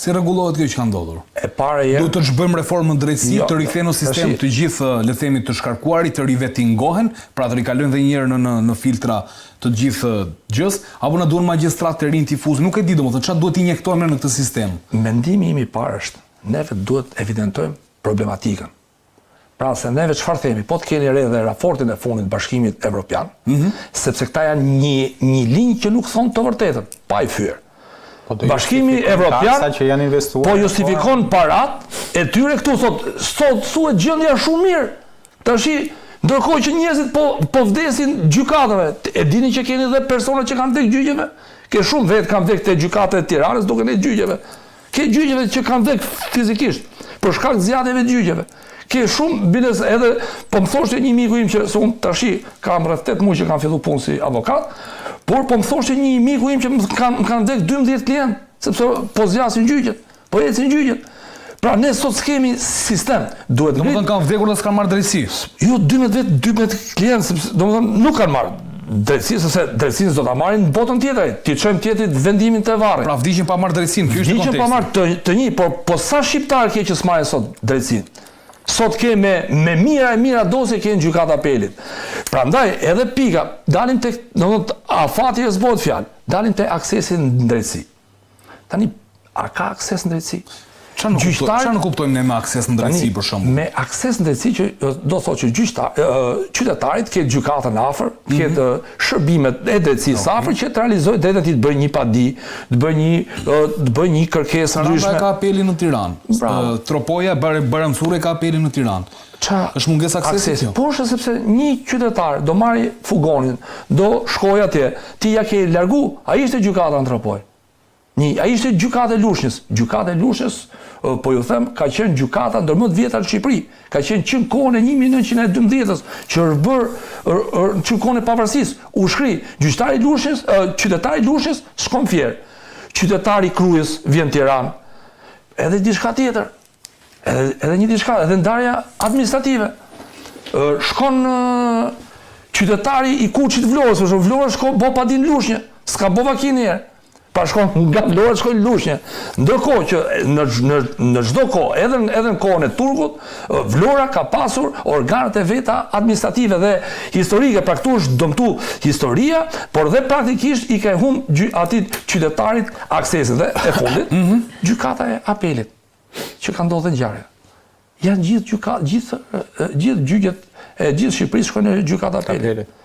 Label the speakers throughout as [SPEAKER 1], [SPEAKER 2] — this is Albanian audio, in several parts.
[SPEAKER 1] Si rregullohet kjo që ka ndodhur?
[SPEAKER 2] E para je...
[SPEAKER 1] Duhet të zhbëjmë reformën drejtësi, të rikthehen në sistem të gjithë, le të themi, të shkarkuarit, të rivetingohen, pra të rikalojnë edhe një herë në filtra të gjithë gjës, apo na duhen magjistrat të rinj tifuz, nuk e di domethënë çfarë duhet injektojmë në këtë sistem.
[SPEAKER 2] Mendimi im i parë është, neve duhet evidentojmë problematikën. Pra se neve çfarë themi, po të keni re dhe raportin e fundit Bashkimit Evropian, sepse këta janë një linjë që nuk thon të vërtetën, pa i fyer. Bashkimi Evropian po justifikon parat e tyre këtu sot thuhet gjendja shumë mirë. Tashi ndërkohë që njerëzit po vdesin gjykatave, e dini që keni edhe persona që kanë vdekur gjyqeve? Ke shumë vetë kanë vdekur te gjykata e Tiranës duke ne gjyqeve. Ke gjyqeve që kanë vdekur fizikisht për shkak të zgjatjeve të gjyqeve. Ke shumë bines edhe, po më thoshte një miku im që unë tashi kam rreth 8 muaj që kam filluar punë si avokat, por po më thoshte një miku im që më kanë vdekur 12 klientë, sepse po zgjasin gjyqet, po ecin gjyqet. Pra ne sot s'kemi sistem, duhet ngrit.
[SPEAKER 1] Domethënë kanë vdekur dhe s'kan marrë drejtësi.
[SPEAKER 2] Jo 12 klientë, sepse domethënë nuk kanë marrë drejtësi, sepse drejtësinë do ta marrin në botën tjetër. Ti çojmë tjetrit vendimin te varri.
[SPEAKER 1] Pra vdiqin pa marrë drejtësinë, ky është konteksti. Vdiqin
[SPEAKER 2] pa marrë të një, po sa shqiptar ke që s'marrin sot drejtësinë? Sot ke me mira dosje ke në gjykatë apelit. Prandaj edhe pika, dalin tek, domethënë afati është bëhet fjalë, dalin te aksesi në drejtësi. Tani a ka akses në drejtësi?
[SPEAKER 1] Çfarë nuk kuptojmë ne me akses në drejtësi për shembull?
[SPEAKER 2] Me akses në drejtësi që do thotë që qytetarit ketë gjykatën afër, ketë shërbimet e drejtësisë afër që të realizojë drejtën të bëjë një padi, të bëjë një kërkesë ndryshme.
[SPEAKER 1] Ka apelin në Tiranë. Tropoja Baramsure ka apelin në Tiranë. Është mungesë aksesi?
[SPEAKER 2] Po është sepse një qytetar do marri fugonin, do shkojë atje, ti ja ke largu, ai ishte gjykata në Tropoj. Ai ishte gjykata e Lushnjës. Gjykata e Lushnjës, po ju them, ka qenë gjykata ndër më të vjetra në Shqipëri. Ka qenë që në kohën e 1912-s, që është bërë që në kohën e pavarësisë. U shkri, gjyqtari i Lushnjës, qytetari i Lushnjës shkon Fier. Qytetari i Krujës vjen në Tiranë. Edhe diçka tjetër. Edhe një diçka, edhe ndarja administrative. Shkon qytetari i Kuçit Vlorës, Vlora shkon bo pa din Lushnjë. S'ka bo vakinë herë. Pa shkon nga Vlora shkojnë Lushnjë. Ndërkohë që në çdo kohë, edhe në kohën e turkut, Vlora ka pasur organet e veta administrative dhe historike, pra këtu është dëmtu historia, por dhe praktikisht i ka humbë atit qytetarit aksesin dhe e fundit, gjykata e apelit, që ka ndodhur ngjarje. Janë gjithë gjyqet e gjithë Shqipërisë shkojnë në gjykata e apelit.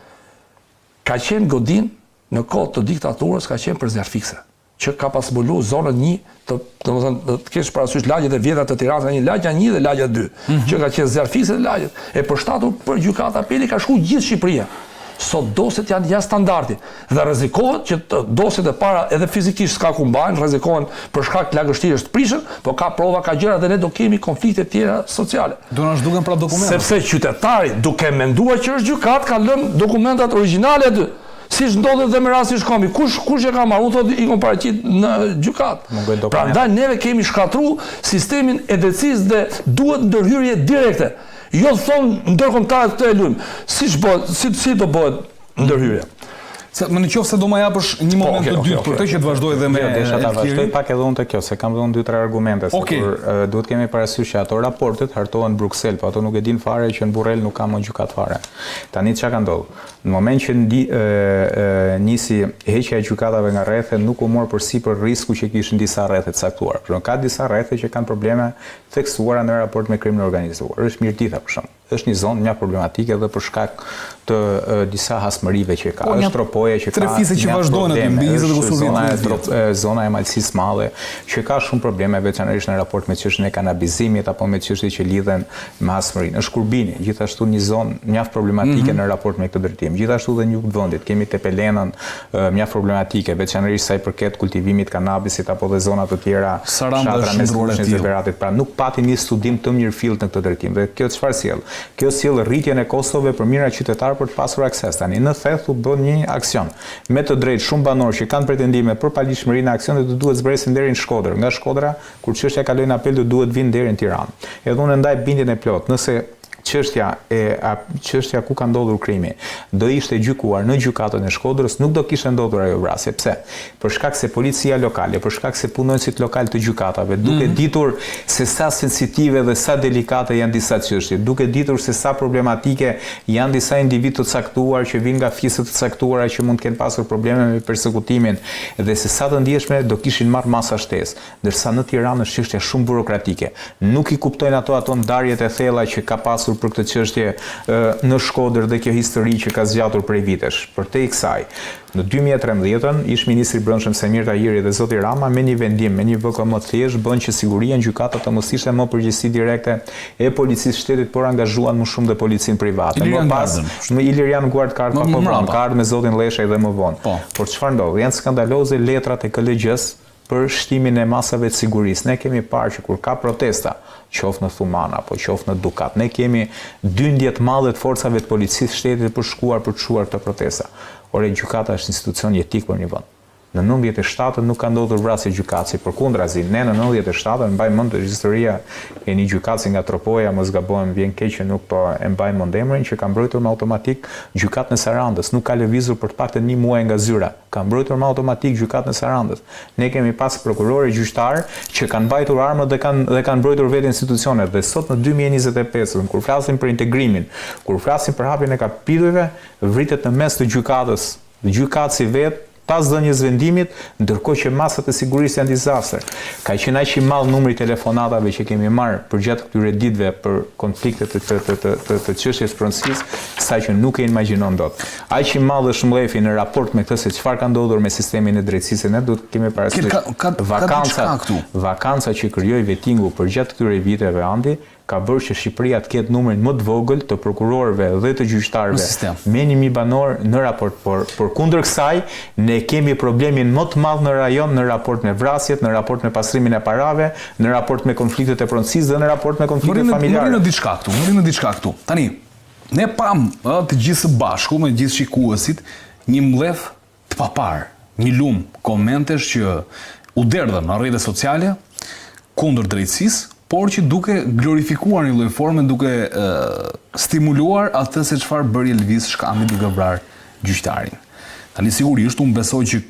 [SPEAKER 2] Ka qenë godin në kohë të diktaturës, ka qenë për zjarfikse, që ka pas mbulu zonën 1, të kesh parasysh lagjet e vjetra të Tiranës, një lagja 1 dhe lagja 2, që ka qenë zjarfikse dhe lagjet. E përshtatur për gjykata apeli ka shku gjithë Shqipëria. Sot dosjet janë jashtë standardi dhe rrezikohet që dosjet e para edhe fizikisht s'ka ku mbajnë, rrezikohen për shkak të lagështirës të prishën, por ka prova, ka gjëra dhe ne do kemi konflikte tjera sociale.
[SPEAKER 1] Do na zhduken pra dokumentat.
[SPEAKER 2] Sepse qytetari, duke menduar që është gjykat, ka lënë dokumentat origjinale aty. Siç ndodhet dhe me rastin Shkomi, kush e ka marrë? Unë thotë i kom paraqit në gjykat. Prandaj neve kemi shkatruar sistemin e drejtësisë dhe duhet ndërhyrje direkte. Jo thonë ndërkombëtarët këtë e lujmë. Si do bëhet ndërhyrja?
[SPEAKER 1] Më në qoftë se do ma japësh një moment të dytë për të që të vazhdoj dhe me
[SPEAKER 3] ta vazhdoj pak edhe unë të kjo, se kam dhënë 2-3 argumente, se kur duhet kemi parasysh që ato raportet hartohen në Bruksel, po ato nuk e din fare që në Burrell nuk ka më gjykat fare. Tani çka ka ndodhur? Në moment që nisi heqja e gjykatave nga rrethet, nuk u mor përsipër risku që kishin disa rrethe të caktuar. Por ka disa rrethe që kanë probleme theksuara në raport me krimin organizuar. Është Mirdita për shembull. Është një zonë mjaft problematike edhe për shkak të disa hasmërive që ka. Është Tropoja që ka
[SPEAKER 1] trefise që vazhdojnë aty mbi 20
[SPEAKER 3] zona e Malësisë Madhe që ka shumë probleme veçanërisht në raport me çështjen e kanabizimit apo me çështje që lidhen me hasmërinë. Është Kurbini, gjithashtu një zonë mjaft problematike në raport me këtë drejtim. Gjithashtu dhe në jug të vendit kemi Tepelenën mjaft problematike, veçanërisht sa i përket kultivimit kanabisit apo dhe zona të tjera shatra mes Lushnjës dhe Beratit. Pra nuk pati një studim të mirëfillt në këtë drejtim. Dhe kjo çfarë sjell? Kjo sjell rritjen e kostove për mira qytetar për të pasur akses. Tani në theth u bën një aksion. Me të drejtë shumë banorë që kanë pretendime për paligjshmërinë e aksionit do duhet zbresin deri në Shkodër. Nga Shkodra, kur çështja kaloi në apel do duhet vinë deri në Tiranë. Edhe unë ndaj bindjen e plot, nëse çështja ku ka ndodhur krimi do ishte gjykuar në gjykatën e Shkodrës, nuk do kishte ndodhur ajo vrasje. Pse? Për shkak se policia lokale, për shkak se punonësit lokal të gjykatave, duke ditur se sa sensitive dhe sa delikate janë disa çështje, duke ditur se sa problematike janë disa individ të caktuar që vinë nga fisë të caktuara që mund të kenë pasur probleme me persekutimin dhe se sa të ndjeshme do kishin marrë masa shtesë, ndërsa në Tiranë është çështje shumë burokratike. Nuk i kuptojnë ato ndarjet e thella që ka pasur për këtë çështje në Shkodër dhe kjo histori që ka zgjatur prej vitesh. Përtej kësaj, në 2013 ish ministri i Brendshëm Semir Tahiri dhe zoti Rama me një vendim, me një VKM të thjeshtë bën që siguria në gjykata të mos ishte më përgjegjësi direkte e policisë shtetit, por angazhuan më shumë dhe policinë private. Më pas Ilirian Guardkart ka ardhur me zotin Leshaj dhe më vonë. Por çfarë ndodh? Janë skandaloze letrat e KLG-s për shtimin e masave të sigurisë. Ne kemi parë që kur ka protesta, qoftë në Thuman apo qoftë në Dukat, ne kemi dyndje të madhe të forcave të policisë shtetit për shkuar për të çuar këto protesta. Ore, gjykata është institucion jetik për një vend. Në 97 nuk ka ndodhur vrasje gjykatësi, përkundrazi, ne në 97 mbaj mend historia e një gjykatësi nga Tropoja, mos gabohem, vjen keq që nuk po e mbaj mend emrin, që ka mbrojtur me automatik gjykatën e Sarandës, nuk ka lëvizur për të paktën 1 muaj nga zyra, ka mbrojtur me automatik gjykatën e Sarandës. Ne kemi pas prokurorë gjyqtar që kanë mbajtur armët dhe kanë mbrojtur vetë institucionet, dhe sot në 2025, kur flasim për integrimin, kur flasim për hapjen e kapitujve, vritet në mes të gjykatës, gjykatësi vetë pas dhënies vendimit, ndërkohë që masat e sigurisë janë dizastër. Ka qenë aq i madh numri telefonatave që kemi marrë përgjatë këtyre ditëve për konfliktet të çështjes pronësisë, saqë nuk e imagjinon dot. Aq i madh është mbledhja në raport me këtë se çfarë ka ndodhur me sistemin e drejtësisë, ne duhet kemi parasysh vakanca që krijoi vettingu përgjatë këtyre viteve andi, ka bërë që Shqipëria të ketë numrin më të vogël të prokurorëve dhe të gjyqtarëve me 1000 banor në raport, por kundër kësaj ne kemi problemin më të madh në rajon në raport me vrasjet, në raport me pastrimin e parave, në raport me konfliktet e pronësisë dhe në raport me konfliktet familjare.
[SPEAKER 1] Më rinë diçka këtu. Tani, ne pam të gjithë së bashku me gjithë shikuesit një mbledh të papar, një lum komentesh që u derdhën në rrjetet sociale kundër drejtësisë, por që duke glorifikuar një lloj forme, duke stimuluar atë se çfarë bëri Elvis Shkambi duke vrarë gjyqtarin. Tani sigurisht unë besoj që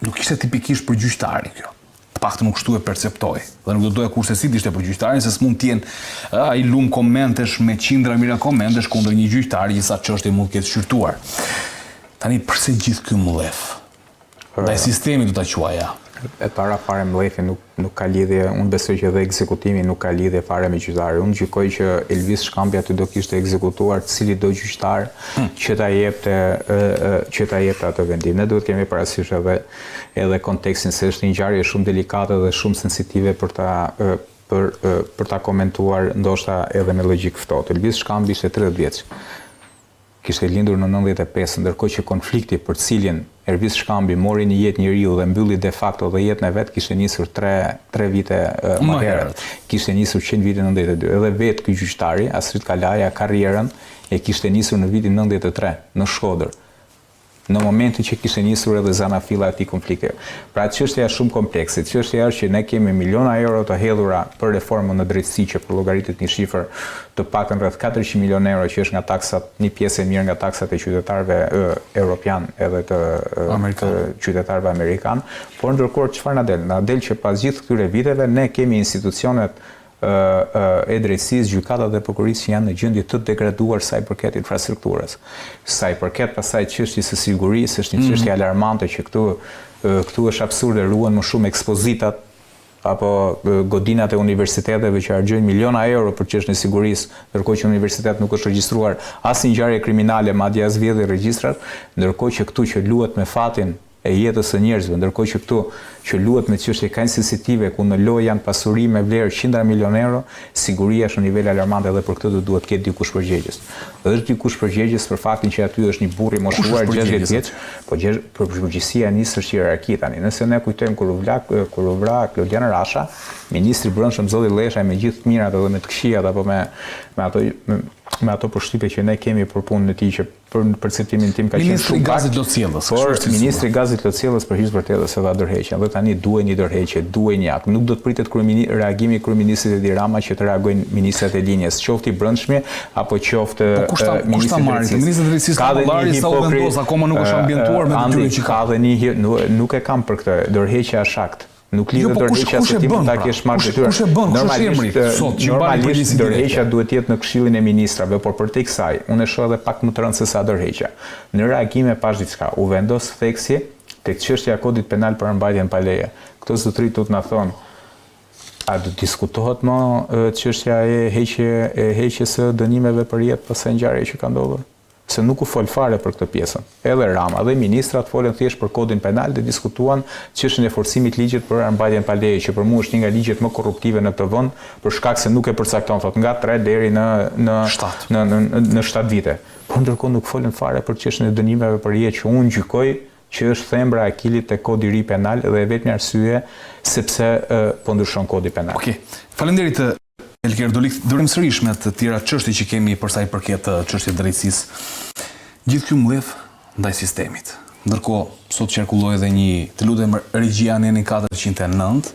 [SPEAKER 1] nuk ishte tipikisht për gjyqtarin kjo. Të paktën nuk kështu e perceptoj. Dhe nuk do doja kurse si ishte për gjyqtarin, se s'mund të jenë ai lum komentesh me qindra mijëra komentesh kundër një gjyqtari që sa çështje mund të ketë shqyrtuar. Tani pse gjithë ky mbledh? Ndaj sistemi do ta quaja.
[SPEAKER 3] E para fare mbledhja nuk ka lidhje, unë besoj që edhe ekzekutimi nuk ka lidhje fare me gjyqtarin. Unë gjykoj që Elvis Shkambi aty do kishte ekzekutuar cili do gjyqtar që ta jepte atë vendim. Ne duhet kemi parasysh edhe kontekstin se është një ngjarje shumë delikate dhe shumë sensitive për ta komentuar ndoshta edhe me logjik ftohtë. Elvis Shkambi ishte 30 vjeç. Kishte lindur në 95, ndërkohë që konflikti për cilin Elvis Shkambi mori një jetë njeriu dhe mbylli de facto dhe jetën e vet kishte nisur 3 vite më herët. Kishte nisur 100 vite në 92. Edhe vetë ky gjyqtari, Astrid Kalaja, karrierën e kishte nisur në vitin 93 në Shkodër. Në momentin që kishte nisur edhe zanafilla e këtij konflikti. Pra çështja është shumë komplekse. Çështja është që ne kemi miliona euro të hedhura për reformën në drejtësi që për llogaritet një shifër të paktën rreth 400 milionë euro që është nga taksat, një pjesë e mirë nga taksat e qytetarëve europian edhe të qytetarëve amerikan, por ndërkohë çfarë na del? Na del që pas gjithë këtyre viteve ne kemi institucionet e drejtësisë, gjykatat dhe prokurisë që janë në gjendje të degraduar sa i përket infrastrukturës. Sa i përket pasaj çështjes së sigurisë, është një çështje alarmante që këtu është absurde, ruhen më shumë ekspozitat apo godinat e universiteteve që harxojnë miliona euro për çështjen e sigurisë, ndërkohë që në universitet nuk është regjistruar asnjë ngjarje kriminale, madje as vjedhje regjistrat, ndërkohë që këtu që luhet me fatin e jetës së njerëzve, ndërkohë që këtu që luhet me çështje kaq sensitive ku në lojë janë pasuri me vlerë 100 milionë euro, siguria është në nivel alarmant edhe për këtë duhet të ketë dikush përgjegjës. Është dikush përgjegjës për faktin që aty është një burr i moshuar 60 vjeç, po përgjegjësia nis është hierarki tani. Nëse ne kujtojmë kur u vra Klodian Rasha, ministri i Brendshëm zoti Leshaj me gjithë të mirat edhe me të këqijat apo me ato me ato përshtypje që ne kemi për punën e tij që për perceptimin tim ka qenë
[SPEAKER 1] Ministri i Gazit Lotciellës.
[SPEAKER 3] Por Ministri i Gazit Lotciellës për hir vërtetës se dha dërheqjen. Dhe tani duhet një dërheqje, duhet një akt. Nuk do të pritet reagimi i kryeministrit Edi Rama që të reagojnë ministrat e linjes, qoftë i brendshme apo qoftë
[SPEAKER 1] ministri i drejtësisë. Ministri i drejtësisë ka vallari sa u vendos, akoma nuk është ambientuar me detyrën që
[SPEAKER 3] ka. Dhe një nuk e kam për këtë. Dërheqja është akt. Nuk lidhet dërheqja se ti mund ta kesh marrë detyrë. Normalisht dërheqja duhet të jetë në Këshillin e Ministrave, por përtej kësaj, unë e shoh edhe pak më të rëndë se sa dërheqja. Në reagime pash diçka, u vendos theksi tek çështja e kodit penal për mbajtjen pa leje. Këto zotërit do të na thonë, a do diskutohet më çështja e heqjes së dënimeve për jetë pas ngjarjeve që ka ndodhur? Se nuk u fol fare për këtë pjesën. Edhe Rama dhe ministrat folën thjesht për kodin penal dhe diskutuan çështjen e forcimit ligjit për mbajtjen pa leje, që për mua është një nga ligjet më korruptive në këtë vend, për shkak se nuk e përcakton, thotë nga 3 deri në 7 vite. Por ndërkohë nuk folën fare për çështjen e dënimeve për jetë që unë gjykoj që është thembra e akilit te kodi i ri penal dhe vetëm arsye sepse po ndryshon kodi penal.
[SPEAKER 1] Okej. Faleminderit Elker, dorim sërish me të tjera çështje që kemi për sa i përket çështjes drejtësisë. Gjithë ky mbledh ndaj sistemit. Ndërkohë, sot qarkulloi edhe një, të lutem regjia në 409,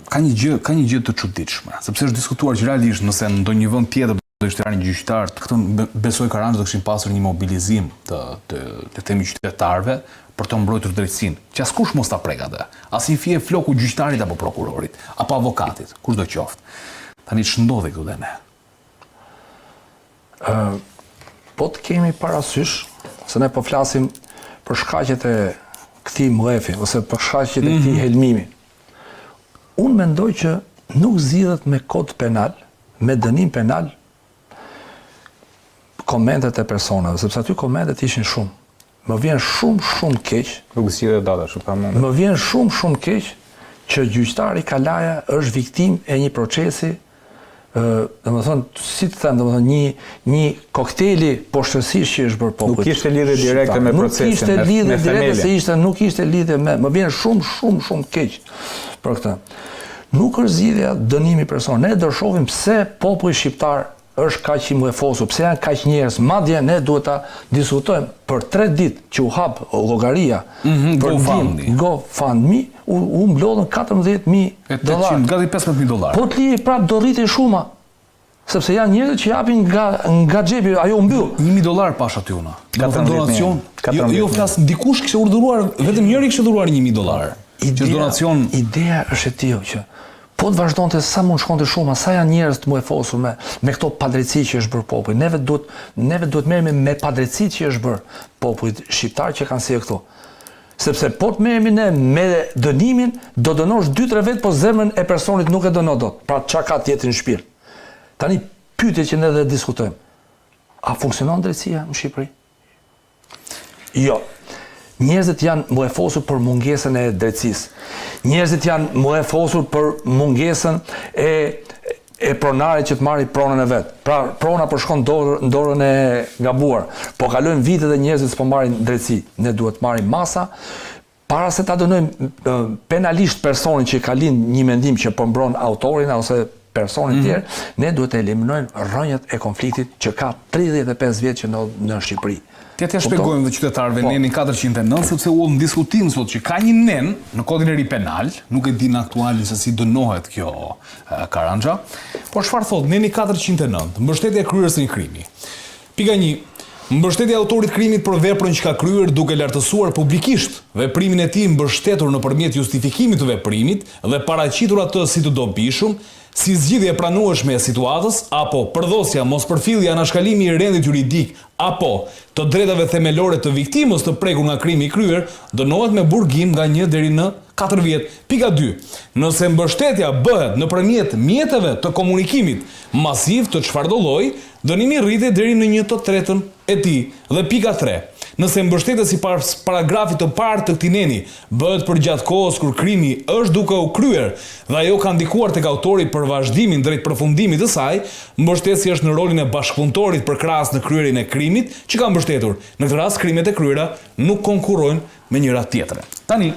[SPEAKER 1] ka një gjë të çuditshme, sepse është diskutuar që realisht nëse në ndonjë vend tjetër do ishte rënë gjyqtar, këtë besoj Karanxha do kishin pasur një mobilizim të themi qytetarëve për të mbrojtur drejtësinë, që askush mos ta prek atë. As një fije floku gjyqtarit apo prokurorit, apo avokatit, kushdo qoftë. Tani ç'ndodhi këtu dhe ne?
[SPEAKER 2] Po të kemi parasysh se ne po flasim për shkaqjet e këtij mbledhi ose për shkaqjet e këtij helmimi. Unë mendoj që nuk zgjidhet me kod penal, me dënim penal komentet e personave, sepse aty komentet ishin shumë. Më vjen shumë keq.
[SPEAKER 3] Nuk zgjidhet data, shumë pa mundë.
[SPEAKER 2] Më vjen shumë keq që gjyqtari Kalaja është viktimë e një procesi, domethënë, si të them, domethënë një kokteli poshtësisht që është bërë popullit.
[SPEAKER 3] Nuk kishte lidhje direkte me procesin,
[SPEAKER 2] Nuk kishte lidhje direkte se nuk kishte lidhje me, më vjen shumë keq për këtë. Nuk është zgjidhja dënimi person. Ne do shohim pse populli shqiptar është kaq i mlefosur, pse janë kaq njerëz. Madje ne duhet ta diskutojmë për 3 ditë që u hap llogaria për GoFundMe, u mblodhën $14,000.
[SPEAKER 1] Gati $15,000.
[SPEAKER 2] Po të lije prap do rritej shuma. Sepse janë njerëz që japin nga xhepi, ajo u mbyll.
[SPEAKER 1] $1,000 pash aty una. Ka thënë donacion. Jo flas, dikush kishte urdhëruar, vetëm njëri kishte urdhëruar $1,000. Që donacion.
[SPEAKER 2] Ideja është e tillë që po të vazhdonte sa mund shkonte shuma, sa janë njerëz të muefosur me këto padrejtësi që është bërë populli. Neve duhet merremi me padrejtësitë që është bërë popullit shqiptar që kanë sjellë këtu. Sepse po të merremi ne me dënimin, do dënosh 2-3 vet, po zemrën e personit nuk e dënon dot. Pra çka ka tjetër në shpirt. Tani pyetje që ne dhe diskutojmë. A funksionon drejtësia në Shqipëri? Jo. Njerëzit janë muefosur për mungesën e drejtësisë. Njerëzit janë muefosur për mungesën e pronarit që të marri pronën e vet. Pra prona po shkon në dorën e gabuar. Po kalojnë vite dhe njerëzit s'po marrin drejtësi. Ne duhet të marrim masa para se ta dënojmë penalisht personin që ka lind një mendim që po mbron autorin ose personin tjerë, ne duhet të eliminojmë rrënjët e konfliktit që ka 35 vjet që ndodh në Shqipëri.
[SPEAKER 1] T'ja shpjegojmë dhe qytetarëve nenin 409, sepse u në diskutim sot që ka një nen në kodin e ri penal, nuk e di në aktualisht se si dënohet kjo Karanxha, por çfarë thot neni 409, mbështetja e kryerjes së një krimi. Pika 1. Mbështetja e autorit krimit për veprën që ka kryer duke lartësuar publikisht veprimin e tij mbështetur nëpërmjet justifikimit të veprimit dhe paraqitur atë si të dobishëm, si zgjidhje e pranueshme e situatës, apo përdosja, mospërfillja, anashkalimi i rendit juridik, apo të drejtave themelore të viktimës të prekur nga krimi i kryer, dënohet me burgim nga 1 deri në 4 vjet. Pika 2. Nëse mbështetja bëhet nëpërmjet mjeteve të komunikimit masiv të çfarëdo lloji, dënimi rritet deri në 1/3 e tij. Dhe pika 3. Nëse mbështetja sipas paragrafit të parë të këtij neni bëhet për gjatë kohës kur krimi është duke u kryer dhe ajo ka ndikuar tek autori për vazhdimin drejt përfundimit të saj, mbështetja është në rolin e bashkëpunëtorit për krahas në kryerjen e krimit që ka mbështetur. Në këtë rast krimet e kryera nuk konkurrojnë me njëra tjetrën. Tani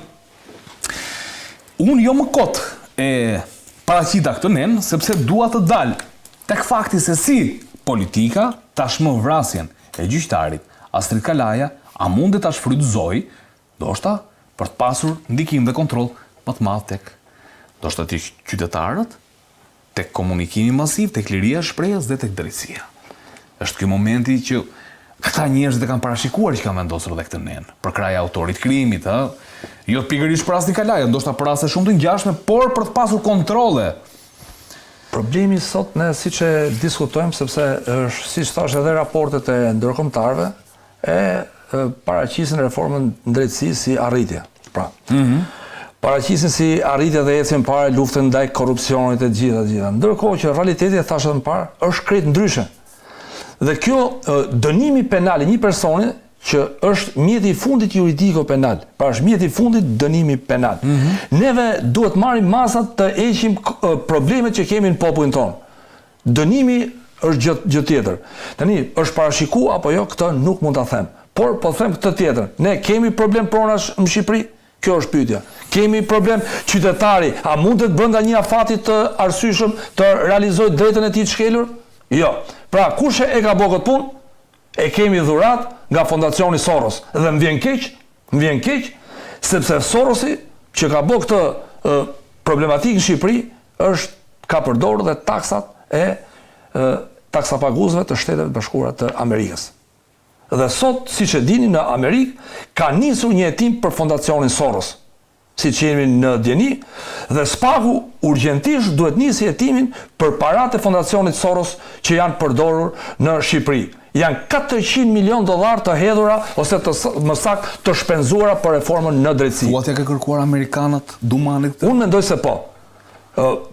[SPEAKER 1] unë jo më kot e paraqita këtë nen sepse dua të dal tek fakti se si politika tashmë vrasjen e gjyqtarit Astrid Kalaja a mundet ta shfrytëzoj, ndoshta për të pasur ndikim dhe kontroll më të madh tek ndoshta tek qytetarët, tek komunikimi masiv, tek liria e shprehjes dhe tek drejtësia. Është ky momenti që këta njerëzit e kanë parashikuar që kanë vendosur edhe këtë nen për kraj autorit krimit, jo pikërisht për Astrid Kalaja, ndoshta për raste shumë të ngjashme, por për të pasur kontrolle.
[SPEAKER 2] Problemi sot ne siç e diskutojmë, sepse është siç thash edhe raportet e ndërkombëtarëve paraqisin reformën në drejtësi si arritje. Pra. Paraqisin si arritje dhe ecjen para luftën ndaj korrupsionit e gjitha. Ndërkohë që realiteti, thash edhe më parë, është krejt ndryshe. Dhe kjo dënimi penal i një personi që është mjeti i fundit juridiko penal, pra është mjeti i fundit dënimi penal. Neve duhet marrim masat të heqim problemet që kemi në popullin tonë. Dënimi është gjë tjetër. Tani, është parashiku apo jo, këtë nuk mund ta them. Por po them këtë tjetër. Ne kemi problem pronash në Shqipëri? Kjo është pyetja. Kemi problem qytetari, a mundet brenda një afati të arsyeshëm të realizojë drejtën e tij të shkelur? Jo. Pra, kush e ka bërë këtë punë? E kemi dhurat nga fondacioni Soros. Dhe më vjen keq, sepse Sorosi, që ka bërë këtë problematikë në Shqipëri, ka përdorur dhe taksat e taksapaguesve të Shteteve Bashkuara të Amerikës. Dhe sot, siç e dini, në Amerikë ka nisur një hetim për fondacionin Soros, siç jemi në djeni, dhe SPAK-u urgjentisht duhet nisi hetimin për paratë e fondacionit Soros që janë përdorur në Shqipëri. Janë $400 milion të hedhura ose më saktë të shpenzuara për reformën në drejtësi.
[SPEAKER 1] Thua t'ja ka kërkuar amerikanët Dumanit këtë?
[SPEAKER 2] Unë mendoj se po.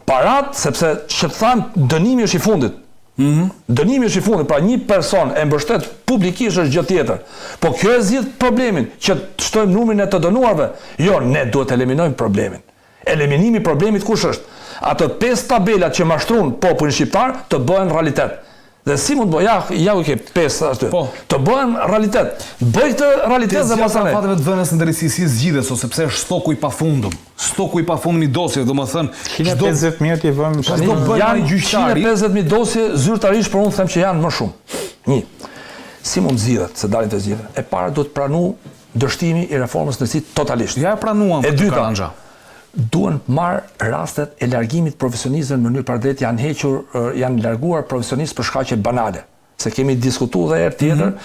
[SPEAKER 2] Parat, sepse që të thamë dënimi është i fundit. Dënimi është i fundit, pra një person e mbështet publikisht është gjë tjetër. Po kjo e zgjidh problemin, që të shtojmë numrin e të dënuarve. Jo, ne duhet të eliminojmë problemin. Eliminimi i problemit kush është? Ato 5 tabelat që mashtrun popullin shqiptar të bëhen realitet. Dhe si mund bëj, ja u ke 5 aty. Të bëhen realitet. Bëj këtë realitet dhe pasane.
[SPEAKER 1] Fateve të vënës në drejtësi si zgjidhet, sepse është stoku i pafundum. Stoku i pafundum i dosjeve, domethënë
[SPEAKER 3] 150.000 i vëmë
[SPEAKER 2] janë 150.000 dosje zyrtarisht, por unë them që janë më shumë. Një. Si mund zgjidhet, se dalin të zgjidhen? E para duhet pranu dështimi i reformës në drejtësi totalisht.
[SPEAKER 1] Ja e pranuam këtë Karanja.
[SPEAKER 2] Duhen marrë rastet e largimit profesionistëve në mënyrë paradrejtë, janë larguar profesionistë për shkaqe banale. Se kemi diskutuar edhe herë tjetër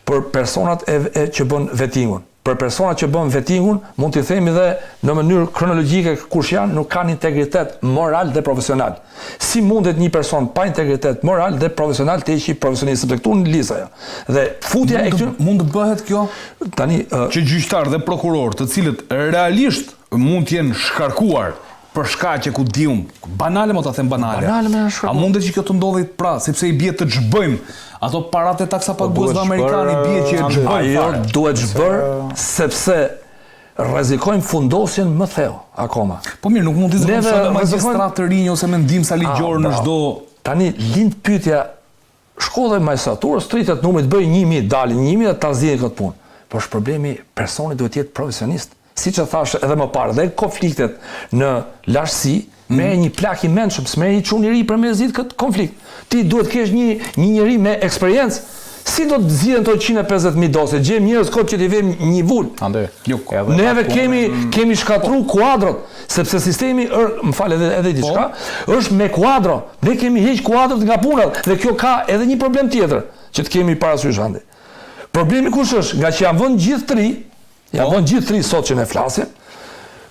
[SPEAKER 2] për personat që bën vettingun. Për personat që bën vettingun, mund t'i themi dhe në mënyrë kronologjike kush janë, nuk kanë integritet moral dhe profesional. Si mundet një person pa integritet moral dhe profesional të heqë profesionistë këtu në listë ajo. Dhe futja e këtyre
[SPEAKER 1] mund të bëhet kjo tani që gjyqtar dhe prokuror, të cilët realisht mund të jenë shkarkuar për shkaqe ku diun banale, mo ta them banale. A mundet që kjo të ndodhi pra, sepse i bie të xhbëjmë ato paratë e taksapaguesve amerikanë, i bie që e xhbëjmë.
[SPEAKER 2] Ajo duhet xhbër sepse rrezikojmë fundosjen më thellë akoma.
[SPEAKER 1] Po mirë, nuk mund të zgjidhim magjistrat të rinj ose mendim sa ligjor në çdo.
[SPEAKER 2] Tani lind pyetja, shkolla e magjistraturës tritet numrit bëj 1000, dalin 1000 dhe ta zgjidhin këtë punë. Po është problemi, personi duhet të jetë profesionist. Siç e thash edhe më parë, dhe konfliktet në lashësi me një plak i mençëm, s'merr një çun i ri për me zgjidh këtë konflikt. Ti duhet të kesh një njeri me eksperiencë. Si do të zgjidhen ato 150.000 dosje? Gjejmë njerëz kot që t'i vëmë një vul. Neve kemi shkatruar kuadrot, sepse sistemi më fal edhe diçka, është me kuadro. Ne kemi heq kuadrot nga punat dhe kjo ka edhe një problem tjetër që të kemi parasysh ande. Problemi kush është? Nga që janë vënë gjithë tri, sot që ne flasim,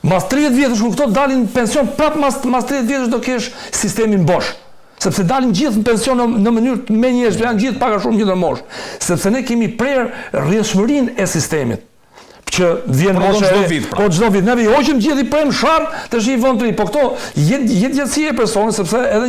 [SPEAKER 2] mas 30 vjetësh kur këto dalin në pension, prap mas 30 vjetësh do kesh sistemin bosh. Sepse dalin gjithë në pension në mënyrë me njerëz, janë gjithë pak a shumë gjithë në moshë. Sepse ne kemi prerë rrjedhshmërinë e sistemit. Që vjen mosha çdo vit. Ne i hoqim gjithë i prem sharr, tash i vënë tri. Po këto jetë gjatësia e personit, sepse edhe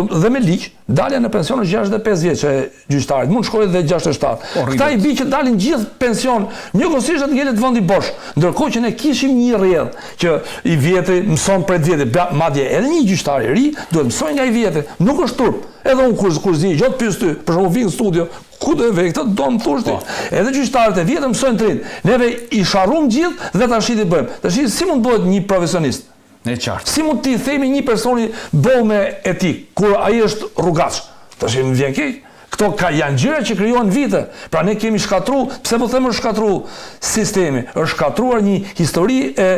[SPEAKER 2] dhe me ligj, dalja në pension është 65 vjeç e gjyqtarit, mund shkojë edhe 67. Këta i bi që dalin gjithë pension, njëkohësisht të ngelet vendi bosh. Ndërkohë që ne kishim një rrjedh që i vjetri mëson prej vjetit, madje edhe një gjyqtar i ri duhet mësoj nga i vjetri, nuk është turp. Edhe unë kur zi, gjot pyes ty, për shembull vin në studio, ku do të vë këtë, do më thosh ti. Edhe gjyqtarët e vjetër mësojnë trin. Neve i sharrum gjithë dhe tash i bëjmë. Tash si mund bëhet një profesionist?
[SPEAKER 1] E qartë.
[SPEAKER 2] Si mund t'i themi një personi boll me etik, kur ai është rrugaç? Tash më vjen keq. Këto janë gjëra që krijohen vite. Pra ne kemi shkatruar, pse po them është shkatruar sistemi? Është shkatruar një histori e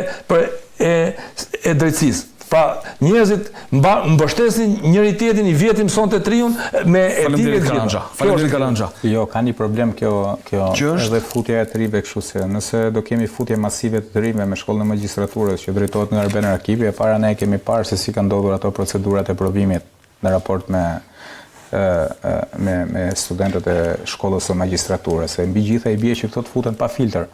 [SPEAKER 2] drejtësisë. Pra njerëzit mbështesin njëri tjetrin, i vjetë mësonte triun me etike të gjitha.
[SPEAKER 1] Faleminderit Kalanxha.
[SPEAKER 3] Jo, ka një problem kjo edhe futja e të rive, kështu se nëse do kemi futje masive të rive me shkollën e magjistraturës që drejtohet nga Arben Rakibi, e para ne kemi parë se si ka ndodhur ato procedurat e provimit në raport me studentët e shkollës së magjistraturës. Se mbi gjitha i bie që këto të futen pa filtr.